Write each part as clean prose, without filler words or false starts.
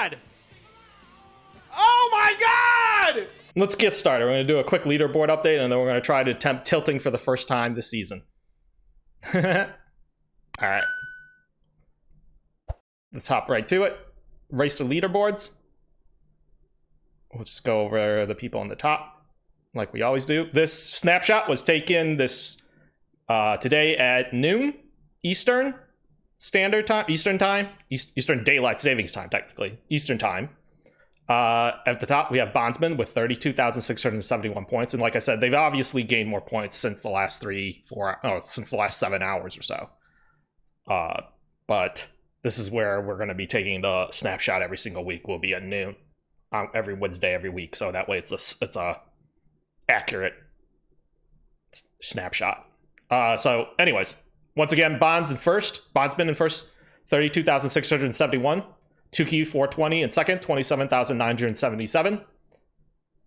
god! Oh my god! Let's get started. We're going to do a quick leaderboard update, and then we're going to try to attempt tilting for the first time this season. Alright. Let's hop right to it. Race to leaderboards. We'll just go over the people on the top, like we always do. This snapshot was taken today at noon Eastern Standard Time, Eastern Daylight Savings Time, technically, Eastern Time. At the top, we have Bondsman with 32,671 points, and like I said, they've obviously gained more points since the last since the last 7 hours or so. But this is where we're going to be taking the snapshot every single week. Will be at noon, every Wednesday, every week, so that way it's a accurate snapshot. So, anyways, once again, Bondsman in first, 32,671. Tukey 420 in second, 27,977.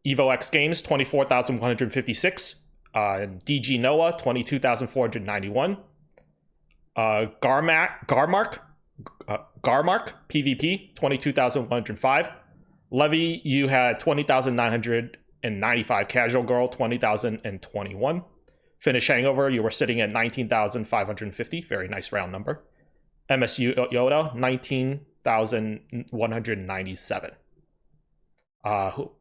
Evo X Games 24,156. DG Noah 22,491. Garmark PvP 22,105. Levy, you had 20,995. Casual Girl 20,021. Finish Hangover, you were sitting at 19,550. Very nice round number. MSU Yoda 19,197.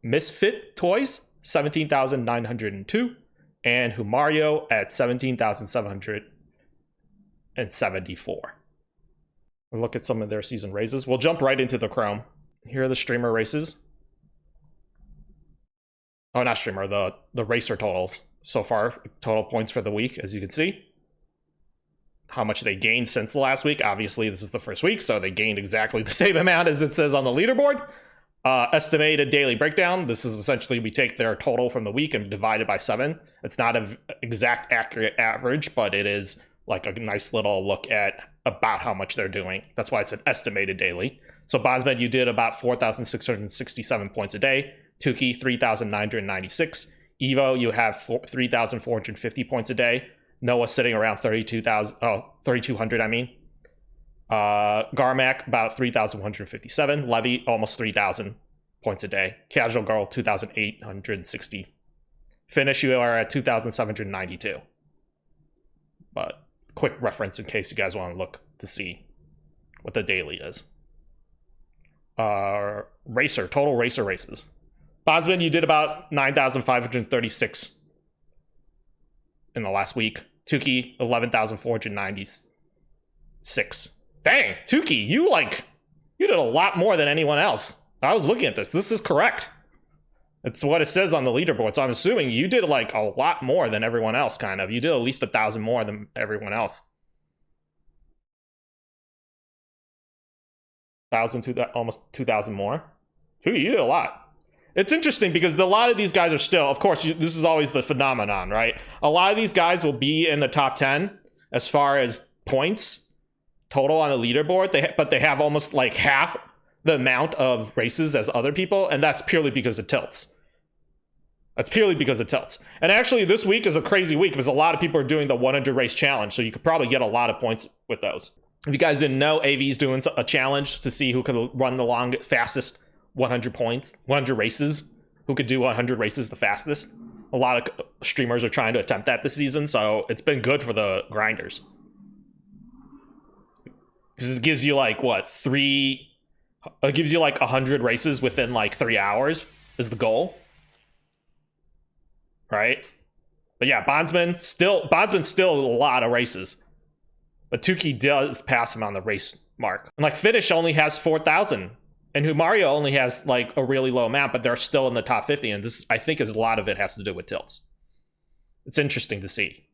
Misfit Toys 17,902. And Humario at 17,774. We'll look at some of their season raises. We'll jump right into the Chrome. Here are the streamer races. Oh, not streamer, the racer totals so far. Total points for the week, as you can see. How much they gained since the last week. Obviously, this is the first week, so they gained exactly the same amount as it says on the leaderboard. Estimated daily breakdown. This is essentially we take their total from the week and divide it by 7. It's not an exact accurate average, but it is like a nice little look at about how much they're doing. That's why it's an estimated daily. So Bondsman, you did about 4,667 points a day. Tukey, 3,996. Evo, you have 3,450 points a day. Noah sitting around 3,200, I mean. Garmac, about 3,157. Levy, almost 3,000 points a day. Casual Girl, 2,860. Finish, you are at 2,792. But quick reference in case you guys want to look to see what the daily is. Total racer races. Bondsman, you did about 9,536 in the last week. Tukey, 11,496. Dang, Tukey, you did a lot more than anyone else. I was looking at this. This is correct. It's what it says on the leaderboard. So I'm assuming you did like a lot more than everyone else, kind of. You did at least 1,000 more than everyone else. 1,000, almost 2,000 more. You did a lot. It's interesting because a lot of these guys are still, of course, this is always the phenomenon, right? A lot of these guys will be in the top 10 as far as points total on the leaderboard, but they have almost like half the amount of races as other people, and that's purely because it tilts. And actually, this week is a crazy week because a lot of people are doing the 100 race challenge, so you could probably get a lot of points with those. If you guys didn't know, AV's doing a challenge to see who could run the fastest 100 races, who could do 100 races the fastest. A lot of streamers are trying to attempt that this season, so it's been good for the grinders. Because it gives you like, it gives you like 100 races within like 3 hours is the goal. Right? But yeah, Bondsman still a lot of races. But Tukey does pass him on the race mark. And like Finish only has 4,000. And Humario only has like a really low amount, but they're still in the top 50. And this, I think, is a lot of it has to do with tilts. It's interesting to see.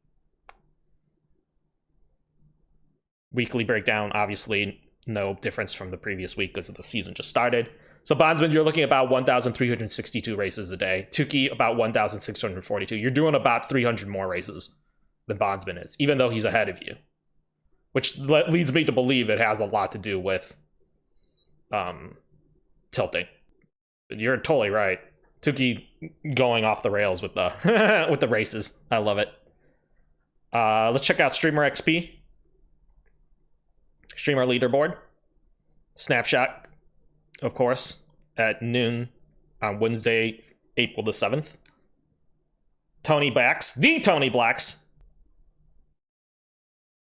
Weekly breakdown, obviously, no difference from the previous week because the season just started. So Bondsman, you're looking at about 1,362 races a day. Tukey, about 1,642. You're doing about 300 more races than Bondsman is, even though he's ahead of you. Which leads me to believe it has a lot to do with tilting. You're totally right. Tukey going off the rails with the with the races. I love it. Let's check out Streamer XP. Streamer leaderboard. Snapshot. of course, at noon on Wednesday, April the 7th. Tony Blacks, the Tony Blacks.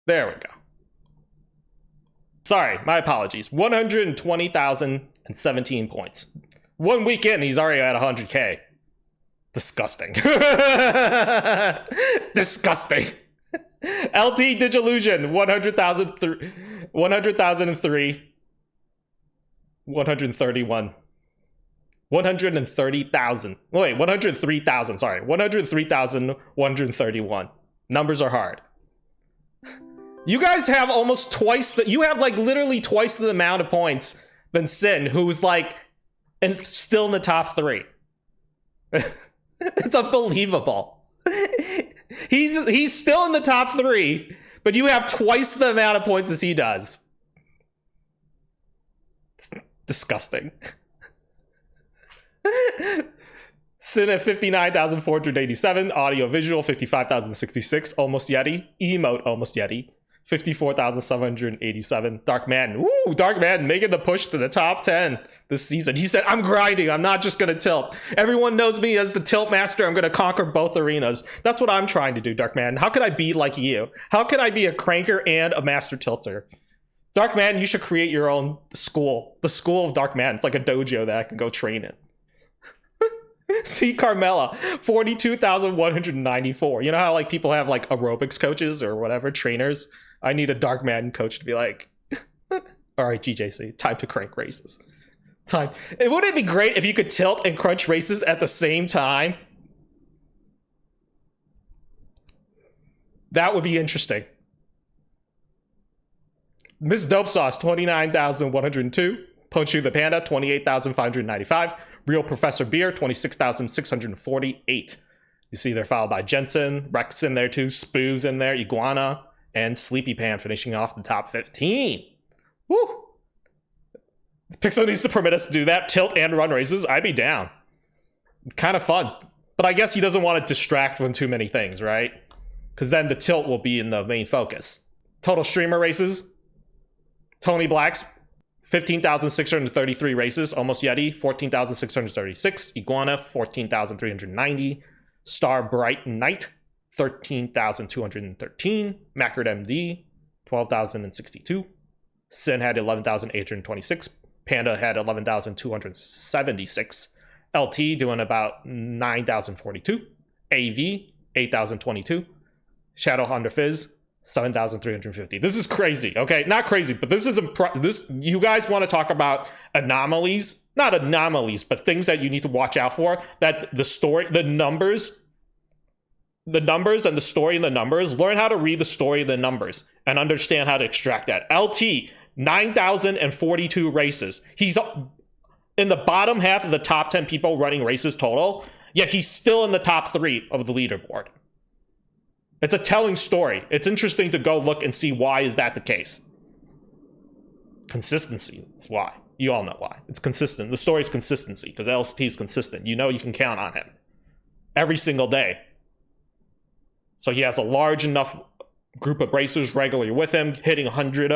There we go. Sorry, my apologies. 120,017 points. 1 week in, he's already at 100K. Disgusting. Disgusting. LT Digilusion, 100,003. 131. 130,000. Wait, 103,000. Sorry, 103,131. Numbers are hard. You guys have almost twice the. You have like literally twice the amount of points than Sin, who's like, and still in the top 3. It's unbelievable. He's still in the top 3, but you have twice the amount of points as he does. It's disgusting. Sin at 59,487, audio visual 55,066, almost Yeti, emote almost Yeti, 54,787. Dark Man, woo, Dark Man making the push to the top 10 this season. He said, I'm grinding, I'm not just gonna tilt. Everyone knows me as the tilt master, I'm gonna conquer both arenas. That's what I'm trying to do, Dark Man. How could I be like you? How can I be a cranker and a master tilter? Dark Man, you should create your own school. The school of Dark Man. It's like a dojo that I can go train in. See Carmella, 42,194. You know how like people have like aerobics coaches or whatever, trainers? I need a Dark Man coach to be like, all right, GJC, time to crank races. Time. Wouldn't it be great if you could tilt and crunch races at the same time? That would be interesting. Miss Dope Sauce, 29,102. Ponchu the Panda, 28,595. Real Professor Beer, 26,648. You see they're followed by Jensen, Rex in there too, Spoo's in there, Iguana, and Sleepy Pan finishing off the top 15. Woo! Pixel needs to permit us to do that. Tilt and run races. I'd be down. It's kind of fun. But I guess he doesn't want to distract from too many things, right? Because then the tilt will be in the main focus. Total streamer races. Tony Blacks, 15,633 races. Almost Yeti, 14,636. Iguana, 14,390. Star Bright Knight, 13,213. Mackard MD, 12,062. Sin had 11,826. Panda had 11,276. LT doing about 9,042. AV, 8,022. Shadow Honda Fizz, 7,350. This is crazy. Okay, not crazy, but this is this. You guys want to talk about anomalies? Not anomalies, but things that you need to watch out for. That the story, the numbers and the story and the numbers. Learn how to read the story and the numbers and understand how to extract that. LT, 9,042 races. He's in the bottom half of the top 10 people running races total, yet he's still in the top 3 of the leaderboard. It's a telling story. It's interesting to go look and see why is that the case. Consistency is why. You all know why. It's consistent. The story is consistency because LST is consistent. You know you can count on him every single day. So he has a large enough group of racers regularly with him, hitting 100,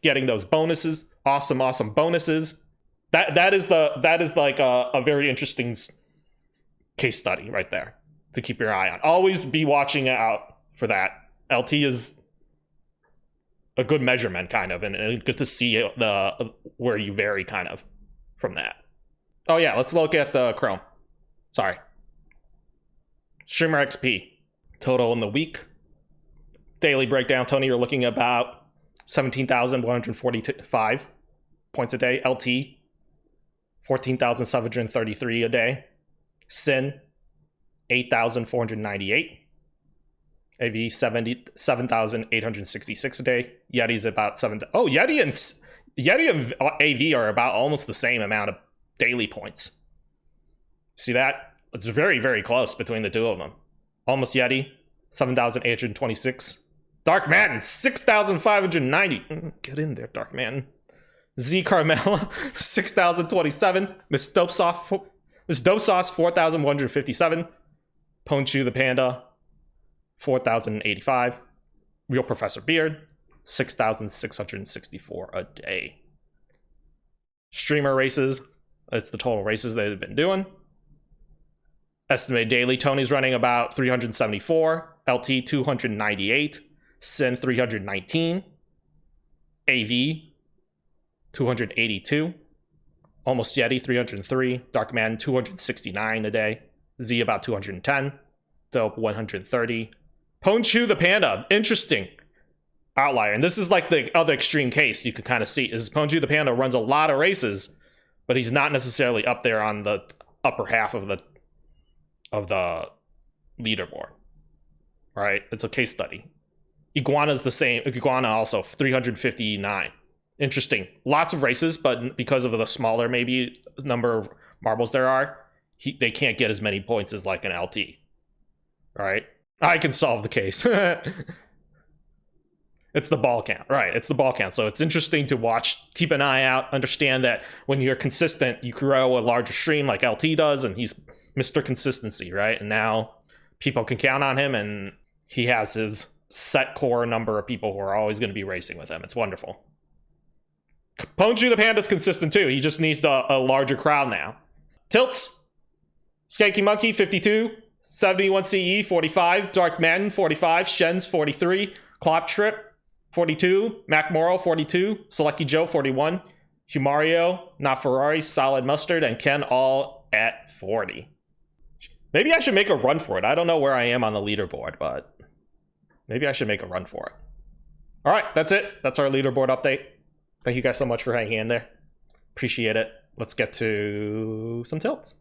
getting those bonuses, awesome bonuses. That is like a very interesting case study right there to keep your eye on. Always be watching out for that. LT is a good measurement, kind of, and good to see where you vary, kind of, from that. Oh yeah, let's look at the Chrome. Sorry. Streamer XP. Total in the week. Daily breakdown, Tony, you're looking at about 17,145 points a day. LT, 14,733 a day. Sin, 8,498. AV, 7,866 a day. Yeti's about 7. Oh, Yeti and AV are about almost the same amount of daily points. See that? It's very, very close between the two of them. Almost Yeti, 7,826. Dark Man, 6,590. Get in there, Dark Man. Z Carmella, 6,027. Miss Dope Sauce, 4,157. Ponchu the Panda, 4,085. Real Professor Beard, 6,664 a day. streamer races. It's the total races they've been doing. Estimated daily, Tony's running about 374, LT 298, Sin 319, AV 282, Almost Yeti 303, Darkman 269 a day, Z about 210, Dope 130. Ponchu the Panda, interesting outlier. And this is like the other extreme case you could kind of see is Ponchu the Panda runs a lot of races, but he's not necessarily up there on the upper half of the leaderboard. Right? It's a case study. Iguana's the same. Iguana also 359. Interesting. Lots of races, but because of the smaller maybe number of marbles there are, they can't get as many points as like an LT. Right? I can solve the case. It's the ball count. Right, it's the ball count. So it's interesting to watch, keep an eye out, understand that when you're consistent, you grow a larger stream like LT does, and he's Mr. Consistency, right? And now people can count on him, and he has his set core number of people who are always going to be racing with him. It's wonderful. Ponchu the Panda's consistent too. He just needs a larger crowd now. Tilts. Skanky Monkey, 52. 71 CE, 45. Dark Men, 45. Shen's, 43. Clop Trip, 42. Mac Morrow, 42. Selecki Joe, 41. Humario, Not Ferrari, Solid Mustard, and Ken all at 40. Maybe I should make a run for it. I don't know where I am on the leaderboard, but maybe I should make a run for it. All right, that's it. That's our leaderboard update. Thank you guys so much for hanging in there. Appreciate it. Let's get to some tilts.